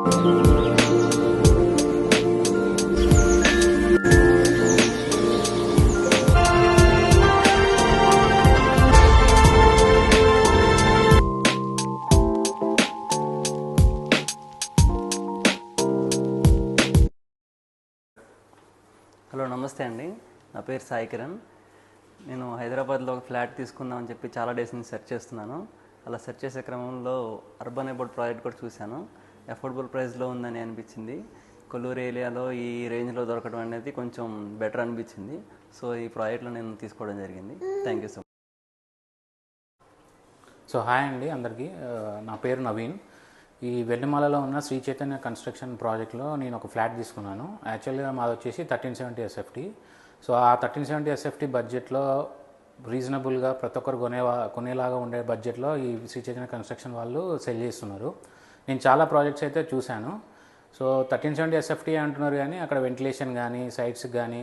Hello నమస్తే అండి, నా పేరు సాయి కిరణ్. నేను హైదరాబాద్లో ఒక ఫ్లాట్ తీసుకుందామని చెప్పి చాలా డేస్ నుంచి సెర్చ్ చేస్తున్నాను. అలా సెర్చ్ చేసే క్రమంలో అర్బన్ అబౌట్ ప్రాజెక్ట్ కూడా చూశాను. అఫోర్డబుల్ ప్రైస్లో ఉందని అనిపించింది. కొల్లూరు ఏరియాలో ఈ రేంజ్లో దొరకడం అనేది కొంచెం బెటర్ అనిపించింది. సో ఈ ప్రాజెక్ట్లో నేను తీసుకోవడం జరిగింది. Thank you so much. So hi అండి అందరికీ, నా పేరు నవీన్. ఈ వెల్లిమాలలో ఉన్న శ్రీ చైతన్య కన్స్ట్రక్షన్ ప్రాజెక్ట్లో నేను ఒక ఫ్లాట్ తీసుకున్నాను. యాక్చువల్గా మాది వచ్చేసి 1370 SFT. సో ఆ 1370 SFT బడ్జెట్లో రీజనబుల్గా ప్రతి ఒక్కరు కొనేలాగా ఉండే బడ్జెట్లో ఈ శ్రీ చైతన్య కన్స్ట్రక్షన్ వాళ్ళు సెల్ చేస్తున్నారు. నేను చాలా ప్రాజెక్ట్స్ అయితే చూశాను. సో 1370 SFT అంటున్నారు, కానీ అక్కడ వెంటిలేషన్ కానీ సైట్స్ కానీ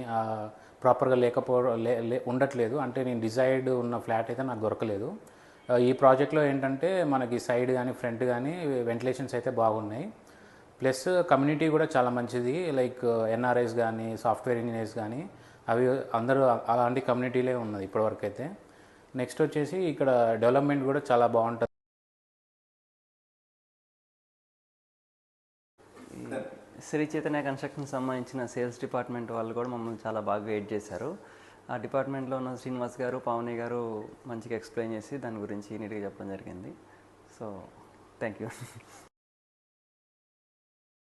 ప్రాపర్గా ఉండట్లేదు. అంటే నేను డిజైర్డ్ ఉన్న ఫ్లాట్ అయితే నాకు దొరకలేదు. ఈ ప్రాజెక్ట్లో ఏంటంటే మనకి సైడ్ కానీ ఫ్రంట్ కానీ వెంటిలేషన్స్ అయితే బాగున్నాయి. ప్లస్ కమ్యూనిటీ కూడా చాలా మంచిది. లైక్ ఎన్ఆర్ఐస్ కానీ సాఫ్ట్వేర్ ఇంజనీర్స్ కానీ అవి అందరూ అలాంటి కమ్యూనిటీలే ఉన్నది ఇప్పటివరకు అయితే. నెక్స్ట్ వచ్చేసి ఇక్కడ డెవలప్మెంట్ కూడా చాలా బాగుంటుంది. శ్రీ చైతన్య కన్స్ట్రక్షన్ సంబంధించిన సేల్స్ డిపార్ట్మెంట్ వాళ్ళు కూడా మమ్మల్ని చాలా బాగా గైడ్ చేశారు. ఆ డిపార్ట్మెంట్లో ఉన్న శ్రీనివాస్ గారు, పావని గారు మంచిగా ఎక్స్ప్లెయిన్ చేసి దాని గురించి నీట్గా చెప్పడం జరిగింది. So thank you.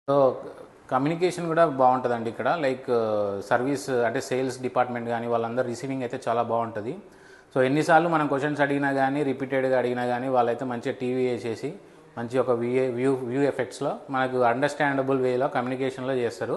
So communication కూడా బాగుంటుందండి ఇక్కడ. లైక్ సర్వీస్ అంటే సేల్స్ డిపార్ట్మెంట్ కానీ వాళ్ళందరూ రిసీవింగ్ అయితే చాలా బాగుంటుంది. సో ఎన్నిసార్లు మనం క్వశ్చన్స్ అడిగినా కానీ రిపీటెడ్గా అడిగినా కానీ వాళ్ళైతే మంచిగా టీవీ వేసేసి మంచి ఒక వ్యూ ఎఫెక్ట్స్లో మనకు అండర్స్టాండబుల్ వేలో కమ్యూనికేషన్లో చేస్తారు.